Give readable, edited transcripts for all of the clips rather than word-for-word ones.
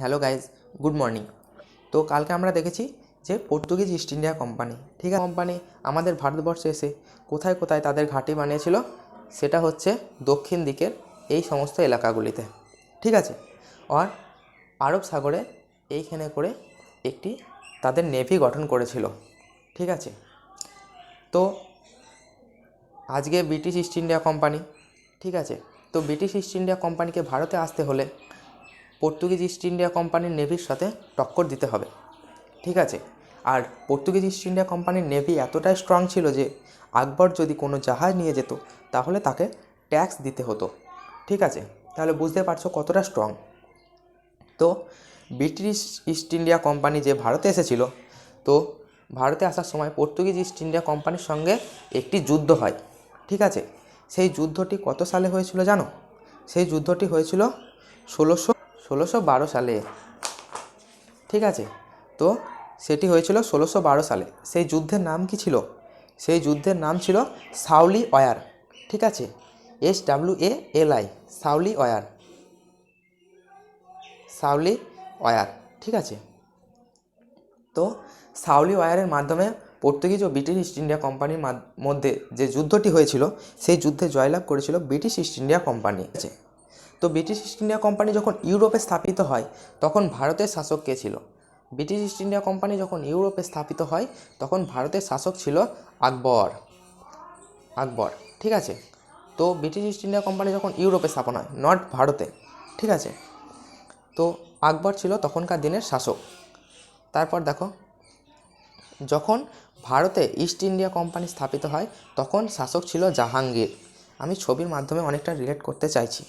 Hello guys, good morning. তো কালকে আমরা দেখেছি যে পর্তুগিজ ইস্ট ইন্ডিয়া কোম্পানি, ঠিক আছে, কোম্পানি আমাদের ভারতবর্ষে এসে কোথায় কোথায় তাদের ঘাঁটি বানিয়েছিল, সেটা হচ্ছে দক্ষিণ দিকের এই সমস্ত এলাকাগুলিতে, ঠিক আছে। আর আরব সাগরে এইখানে করে একটি তাদের নেভি গঠন করেছিল, ঠিক আছে। তো আজকে ব্রিটিশ ইস্ট ইন্ডিয়া কোম্পানি, ঠিক আছে, তো ব্রিটিশ ইস্ট ইন্ডিয়া কোম্পানিকে ভারতে আসতে হলে পর্তুগিজ ইস্ট ইন্ডিয়া কোম্পানির নেভির সাথে টক্কর দিতে হবে, ঠিক আছে। আর পর্তুগিজ ইস্ট ইন্ডিয়া কোম্পানির নেভি এতটাই স্ট্রং ছিল যে আকবর যদি কোনো জাহাজ নিয়ে যেত তাহলে তাকে ট্যাক্স দিতে হতো, ঠিক আছে। তাহলে বুঝতে পারছো কতটা স্ট্রং। তো ব্রিটিশ ইস্ট ইন্ডিয়া কোম্পানি যে ভারতে এসেছিল, তো ভারতে আসার সময় পর্তুগিজ ইস্ট ইন্ডিয়া কোম্পানির সঙ্গে একটি যুদ্ধ হয়, ঠিক আছে। সেই যুদ্ধটি কত সালে হয়েছিল জানো? সেই যুদ্ধটি হয়েছিল 1612 সালে, ঠিক আছে। তো সেটি হয়েছিল 1612 সালে। সেই যুদ্ধের নাম কি ছিল? সেই যুদ্ধের নাম ছিল সাউলি ওয়ার, ঠিক আছে। SWALI, Swally war, Swally war, ঠিক আছে। তো সাউলি ওয়ারের মাধ্যমে পর্তুগিজ ও ব্রিটিশ ইস্ট ইন্ডিয়া কোম্পানির মধ্যে যে যুদ্ধটি হয়েছিল, সেই যুদ্ধে জয়লাভ করেছিল ব্রিটিশ ইস্ট ইন্ডিয়া কোম্পানি, ঠিক আছে। তো ব্রিটিশ ইস্ট ইন্ডিয়া কোম্পানি যখন ইউরোপে স্থাপিত হয় তখন ভারতের শাসক কে ছিল? ব্রিটিশ ইস্ট ইন্ডিয়া কোম্পানি যখন ইউরোপে স্থাপিত হয় তখন ভারতের শাসক ছিল আকবর, আকবর, ঠিক আছে। তো ব্রিটিশ ইস্ট ইন্ডিয়া কোম্পানি যখন ইউরোপে স্থাপন হয়, নট ভারতে, ঠিক আছে। তো আকবর ছিল তখনকার দিনের শাসক। তারপর দেখো, যখন ভারতে ইস্ট ইন্ডিয়া কোম্পানি স্থাপিত হয় তখন শাসক ছিল জাহাঙ্গীর। আমি ছবির মাধ্যমে অনেকটা রিলেট করতে চাইছি,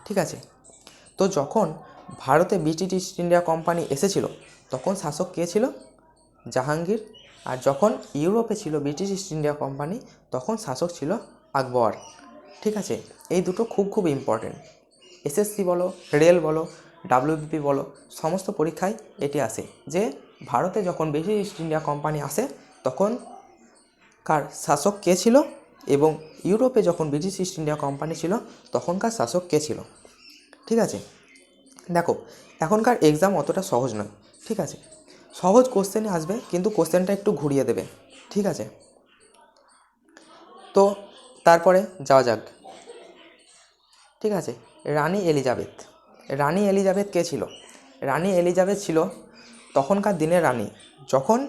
ঠিক আছে। তো যখন ভারতে ব্রিটিশ ইস্ট ইন্ডিয়া কোম্পানি এসেছিল তখন শাসক কে ছিল? জাহাঙ্গীর। আর যখন ইউরোপে ছিল ব্রিটিশ ইস্ট ইন্ডিয়া কোম্পানি তখন শাসক ছিল আকবর, ঠিক আছে। এই দুটো খুব খুব ইম্পর্টেন্ট। SSC বলো, রেল বলো, WBP বলো, সমস্ত পরীক্ষায় এটি আসে যে ভারতে যখন ব্রিটিশ ইস্ট ইন্ডিয়া কোম্পানি আসে তখন কার শাসক কে ছিল, এবং ইউরোপে যখন ব্রিটিশ ইস্ট ইন্ডিয়া কোম্পানি ছিল তখনকার শাসক কে ছিল, ঠিক আছে। দেখো, এখনকার এক্সাম অতটা সহজ নয়, ঠিক আছে। সহজ কোশ্চেনে আসবে কিন্তু কোশ্চেনটা একটু ঘুরিয়ে দেবে, ঠিক আছে। তো তারপরে যাওয়া যাক, ঠিক আছে। রানী এলিজাবেথ, রানী এলিজাবেথ কে ছিল? রানী এলিজাবেথ ছিল তখনকার দিনের রানী যখন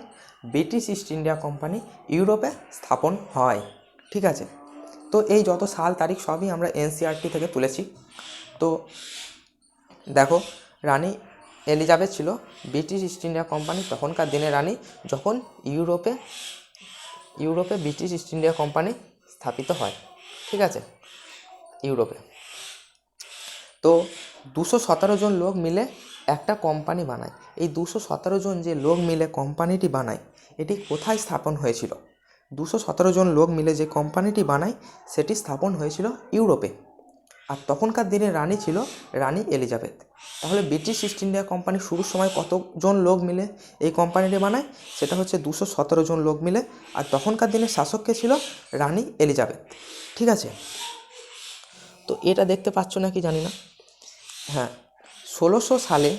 ব্রিটিশ ইস্ট ইন্ডিয়া কোম্পানি ইউরোপে স্থাপন হয়, ঠিক আছে। তো এই যত সাল তারিখ সবই আমরা NCERT থেকে তুলেছি। তো দেখো, রানী এলিজাবেথ ছিল ব্রিটিশ ইস্ট ইন্ডিয়া কোম্পানি তখনকার দিনের রানী যখন ইউরোপে ব্রিটিশ ইস্ট ইন্ডিয়া কোম্পানি স্থাপিত হয়, ঠিক আছে, ইউরোপে। তো 217 জন লোক মিলে একটা কোম্পানি বানায়। এই 217 জন যে লোক মিলে কোম্পানিটি বানায়, এটি কোথায় স্থাপন হয়েছিল? 217 জন লোক মিলে যে কোম্পানিটি বানায় সেটি স্থাপন হয়েছিল ইউরোপে। আর তখনকার দিনে রানী ছিল রানী এলিজাবেথ। তাহলে ব্রিটিশ ইস্ট ইন্ডিয়া কোম্পানি শুরুর সময় কতজন লোক মিলে এই কোম্পানিটি বানায়? সেটা হচ্ছে 217 জন লোক মিলে। আর তখনকার দিনে শাসককে ছিল রানী এলিজাবেথ, ঠিক আছে। তো এটা দেখতে পাচ্ছ না কি জানি না। হ্যাঁ, 1600 সালে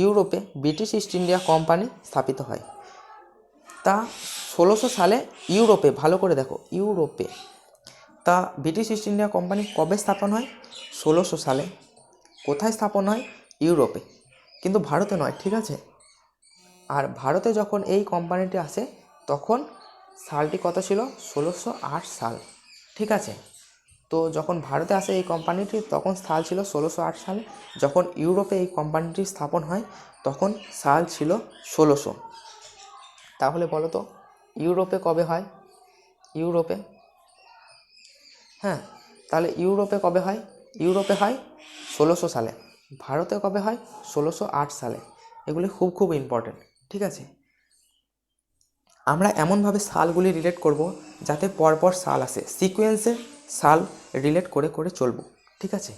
ইউরোপে ব্রিটিশ ইস্ট ইন্ডিয়া কোম্পানি স্থাপিত হয়। তা 1600 সালে ইউরোপে, ভালো করে দেখো, ইউরোপে। তা ব্রিটিশ ইস্ট ইন্ডিয়া কোম্পানি কবে স্থাপন হয়? 1600 সালে। কোথায় স্থাপন হয়? ইউরোপে, কিন্তু ভারতে নয়, ঠিক আছে। আর ভারতে যখন এই কোম্পানিটি আসে তখন সালটি কত ছিল? 1608 সাল, ঠিক আছে। তো যখন ভারতে আসে এই কোম্পানিটি তখন সাল ছিল 1608 সাল। যখন ইউরোপে এই কোম্পানিটি স্থাপন হয় তখন সাল ছিল 1600। তাহলে বলো তো ইউরোপে কবে হয়? ইউরোপে, হ্যাঁ, তাহলে ইউরোপে কবে হয়? ইউরোপে হয় 1600 সালে। ভারতে কবে হয়? 1608 সালে। এগুলি খুব খুব ইম্পর্টেন্ট, ঠিক আছে। আমরা এমনভাবে সালগুলি রিলেট করব যাতে পরপর সাল আসে, সিকোয়েন্সে সাল রিলেট করে করে চলব, ঠিক আছে।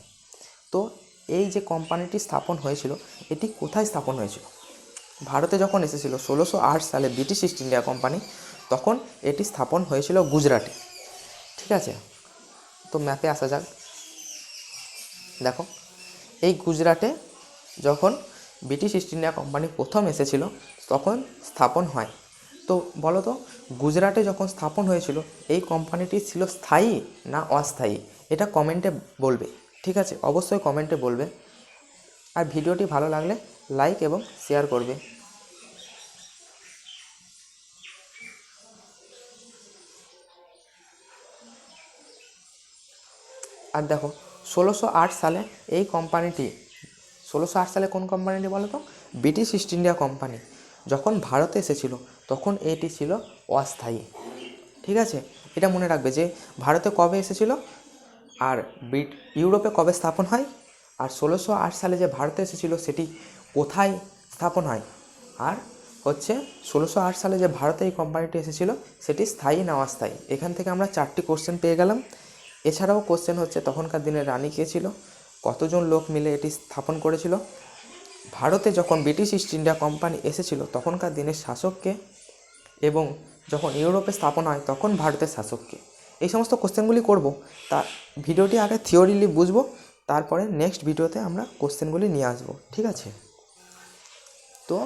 তো এই যে কোম্পানিটি স্থাপন হয়েছিল এটি কোথায় স্থাপন হয়েছিল? ভারতে যখন এসেছিল 1608 সালে ব্রিটিশ ইস্ট ইন্ডিয়া কোম্পানি, তখন এটি স্থাপন হয়েছিল গুজরাটে, ঠিক আছে। তো ম্যাপে আসা যাক। দেখো, এই গুজরাটে যখন ব্রিটিশ ইস্ট ইন্ডিয়া কোম্পানি প্রথম এসেছিল তখন স্থাপন হয়। তো বলো তো, গুজরাটে যখন স্থাপন হয়েছিল এই কোম্পানিটি ছিল স্থায়ী না অস্থায়ী? এটা কমেন্টে বলবে, ঠিক আছে? অবশ্যই কমেন্টে বলবে। আর ভিডিওটি ভালো লাগলে লাইক এবং শেয়ার করবে। আর দেখো, 1608 সালে এই কোম্পানিটি, 1608 সালে কোন কোম্পানিটি বলো তো? ব্রিটিশ ইস্ট ইন্ডিয়া কোম্পানি যখন ভারতে এসেছিল তখন এটি ছিল অস্থায়ী, ঠিক আছে? এটা মনে রাখবে যে ভারতে কবে এসেছিল আর ইউরোপে কবে স্থাপন হয়, আর 1608 সালে যে ভারতে এসেছিল সেটি কোথায় স্থাপন হয়, আর হচ্ছে 1608 সালে যে ভারতে এই কোম্পানিটি এসেছিল সেটি স্থায়ী না অস্থায়ী। এখান থেকে আমরা 4টি কোশ্চেন পেয়ে গেলাম। এছাড়াও কোশ্চেন হচ্ছে তখনকার দিনে রানী কে ছিল, কতজন লোক মিলে এটি স্থাপন করেছিল, ভারতে যখন ব্রিটিশ ইস্ট ইন্ডিয়া কোম্পানি এসেছিল তখনকার দিনের শাসককে, এবং যখন ইউরোপে স্থাপন হয় তখন ভারতের শাসককে। এই সমস্ত কোশ্চেনগুলি করব। তা ভিডিওটি আগে থিওরিলি বুঝবো, তারপরে নেক্সট ভিডিওতে আমরা কোশ্চেনগুলি নিয়ে আসবো, ঠিক আছে? তো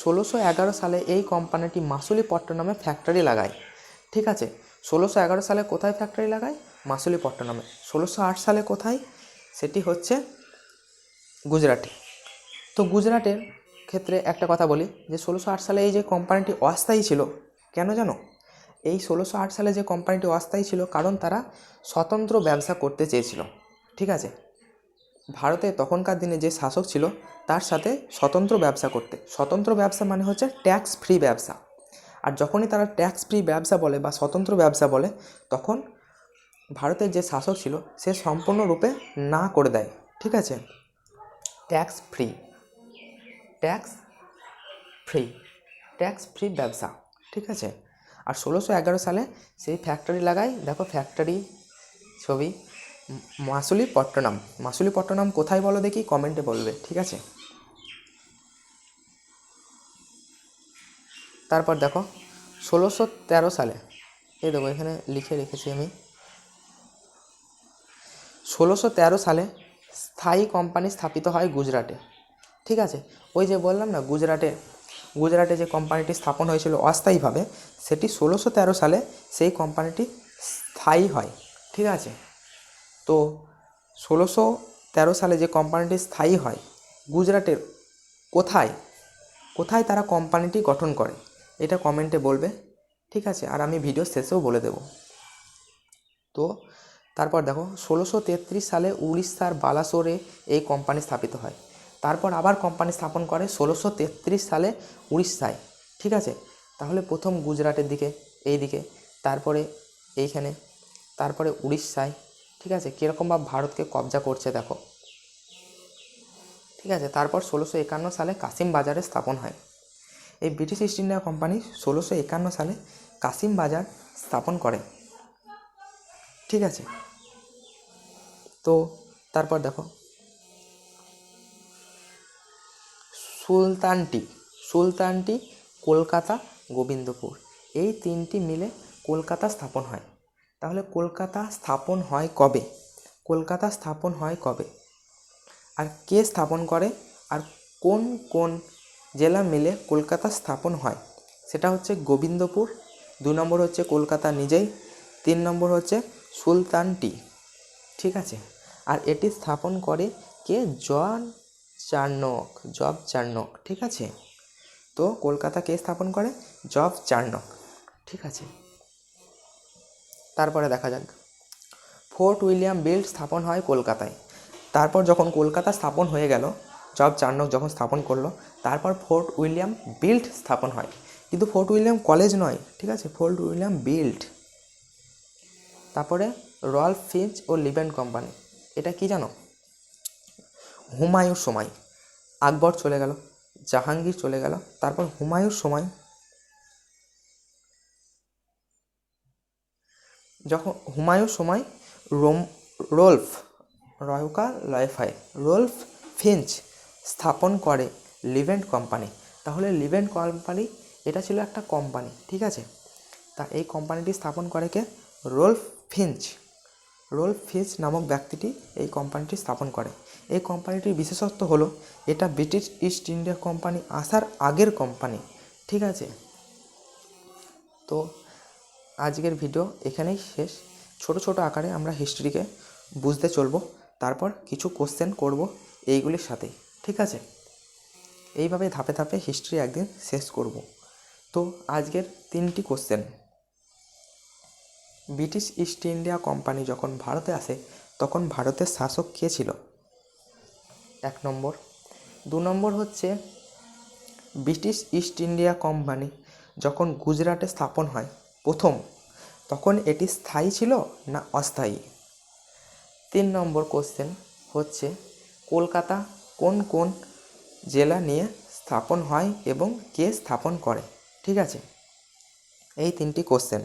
1611 সালে এই কোম্পানিটি মাসুলিপট্টনমে ফ্যাক্টরি লাগায়, ঠিক আছে? 1611 সালে কোথায় ফ্যাক্টরি লাগায়? মাসুলিপট্টনমে। 1608 সালে কোথায়? সেটি হচ্ছে গুজরাটে। তো গুজরাটের ক্ষেত্রে একটা কথা বলি যে 1608 সালে এই যে কোম্পানিটি অস্থায়ী ছিল, কেন জানো? এই 1608 সালে যে কোম্পানিটি অস্থায়ী ছিল কারণ তারা স্বতন্ত্র ব্যবসা করতে চেয়েছিল, ঠিক আছে? ভারতে তখনকার দিনে যে শাসক ছিল তার সাথে স্বতন্ত্র ব্যবসা করতে, স্বতন্ত্র ব্যবসা মানে হচ্ছে ট্যাক্স ফ্রি ব্যবসা। আর যখনই তারা ট্যাক্স ফ্রি ব্যবসা বলে বা স্বতন্ত্র ব্যবসা বলে তখন ভারতের যে শাসক ছিল সে সম্পূর্ণরূপে না করে দেয়, ঠিক আছে? Tax free, tax free, tax free ব্যবসা, ঠিক আছে? আর 1611 সালে সেই ফ্যাক্টরি লাগায়। দেখো ফ্যাক্টরি ছবি, মাসুলিপট্টনম। মাসুলিপট্টনম কোথায় বলো দেখি, কমেন্টে বলবে, ঠিক আছে? তারপর দেখো 1613 সালে, এই দেখো এখানে লিখে রেখেছি আমি, 1613 সালে স্থায়ী কোম্পানি স্থাপিত হয় গুজরাটে, ঠিক আছে? ওই যে বললাম না গুজরাটে যে কোম্পানিটি স্থাপন হয়েছিল অস্থায়ীভাবে, সেটি 1613 সালে সেই কোম্পানিটি স্থায়ী হয়, ঠিক আছে? তো 1613 সালে যে কোম্পানিটি স্থায়ী হয় গুজরাটের কোথায়, কোথায় তারা কোম্পানিটি গঠন করে এটা কমেন্টে বলবে, ঠিক আছে? আর আমি ভিডিও শেষেও বলে দেব। তো তারপর দেখো 1633 সালে উড়িষ্যার বালাসোরে এই কোম্পানি স্থাপিত হয়। তারপর আবার কোম্পানি স্থাপন করে 1633 সালে উড়িষ্যায়, ঠিক আছে? তাহলে প্রথম গুজরাটের দিকে, এই দিকে, তারপরে এইখানে, তারপরে উড়িষ্যায়, ঠিক আছে? কীরকমভাবে ভারতকে কবজা করছে দেখো, ঠিক আছে? তারপর 1651 সালে কাসিম বাজারে স্থাপন হয়। এই ব্রিটিশ ইস্ট ইন্ডিয়া কোম্পানি 1651 সালে কাসিম বাজার স্থাপন করে, ঠিক আছে? তো তারপর দেখো সুলতানটি, কলকাতা, গোবিন্দপুর, এই তিনটি মিলে কলকাতা স্থাপন হয়। তাহলে কলকাতা স্থাপন হয় কবে? কলকাতা স্থাপন হয় কবে, আর কে স্থাপন করে, আর কোন কোন জেলা মিলে কলকাতা স্থাপন হয়? সেটা হচ্ছে গোবিন্দপুর, 2 নম্বর হচ্ছে কলকাতা নিজেই, 3 নম্বর হচ্ছে সুলতানটি, ঠিক আছে? আর এটি স্থাপন করে কে? জব চার্নক, ঠিক আছে? তো কলকাতা কে স্থাপন করে? জব চার্নক, ঠিক আছে? তারপরে দেখা যাক, ফোর্ট উইলিয়াম বিল্ড স্থাপন হয় কলকাতায়। তারপর যখন কলকাতা স্থাপন হয়ে গেল, জব চার্নক যখন স্থাপন করলো, তারপর ফোর্ট উইলিয়াম বিল্ড স্থাপন হয়। কিন্তু ফোর্ট উইলিয়াম কলেজ নয়, ঠিক আছে? Fort William build. তারপরে রল্ফ ফিঞ্চ ও লিবেন্ট কোম্পানি, এটা কি জানো? হুমায়ুর সময়, আকবর চলে গেল, জাহাঙ্গীর চলে গেল, তারপর হুমায়ুর সময়, যখন হুমায়ুর সময় রোলফ ফিঞ্চ স্থাপন করে লিভেন্ট কোম্পানি। তাহলে লিভেন্ট কোম্পানি এটা ছিল একটা কোম্পানি, ঠিক আছে? তা এই কোম্পানিটি স্থাপন করে কে? রোলফ ফিঞ্চ নামক ব্যক্তিটি এই কোম্পানিটি স্থাপন করে। এই কোম্পানিটির বিশেষত্ব হলো এটা ব্রিটিশ ইস্ট ইন্ডিয়া কোম্পানি আসার আগের কোম্পানি, ঠিক আছে। তো আজকের ভিডিও এখানেই শেষ। ছোট ছোট আকারে আমরা হিস্ট্রিকে বুঝতে চলবো, তারপর কিছু কোশ্চেন করব এইগুলির সাথেই, ঠিক আছে। এইভাবে ধাপে ধাপে হিস্ট্রি একদিন শেষ করব। তো আজকের 3টি question. British East India company যখন ভারতে আসে তখন ভারতের শাসক কে ছিল? 1 নম্বর। 2 নম্বর হচ্ছে ব্রিটিশ ইস্ট ইন্ডিয়া কোম্পানি যখন গুজরাটে স্থাপন হয় প্রথম, তখন এটি স্থায়ী ছিল না অস্থায়ী? 3 নম্বর কোশ্চেন হচ্ছে কলকাতা কোন কোন জেলা নিয়ে স্থাপন হয় এবং কে স্থাপন করে, ঠিক আছে। এই 3টি কোশ্চেন।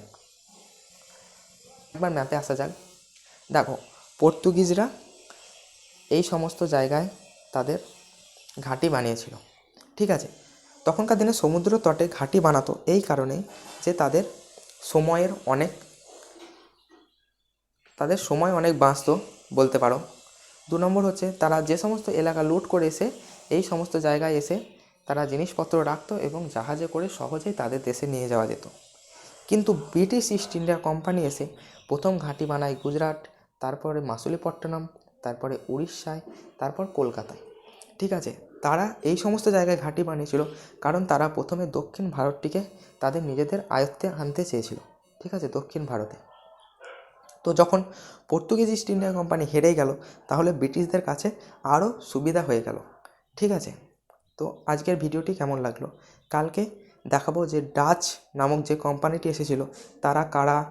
একবার ম্যাপে আসা যাক। দেখো, পর্তুগিজরা এই সমস্ত জায়গায় তাদের ঘাঁটি বানিয়েছিল, ঠিক আছে। তখনকার দিনে সমুদ্র তটে ঘাঁটি বানাতো এই কারণেই যে তাদের সময় অনেক বাঁচত বলতে পারো। 2 নম্বর হচ্ছে তারা যে সমস্ত এলাকা লুট করে এসে এই সমস্ত জায়গায় এসে তারা জিনিসপত্র রাখতো এবং জাহাজে করে সহজেই তাদের দেশে নিয়ে যাওয়া যেত। কিন্তু ব্রিটিশ ইস্ট ইন্ডিয়া কোম্পানি এসে প্রথম ঘাঁটি বানায় গুজরাট, তারপরে মাসুলিপট্টনম, তারপরে উড়িষ্যায়, তারপর কলকাতায়, ঠিক আছে। তারা এই সমস্ত জায়গায় ঘাঁটি বানিয়েছিল কারণ তারা প্রথমে দক্ষিণ ভারতটিকে তাদের নিজেদের আয়ত্তে আনতে চেয়েছিল, ঠিক আছে, দক্ষিণ ভারতে। তো যখন পর্তুগিজ ইস্ট ইন্ডিয়া কোম্পানি হেরে গেল তাহলে ব্রিটিশদের কাছে আরও সুবিধা হয়ে গেল, ঠিক আছে। তো আজকের ভিডিওটি কেমন লাগলো? কালকে দেখাবো যে ডাচ নামক যে কোম্পানিটি এসেছিল তারা কারা,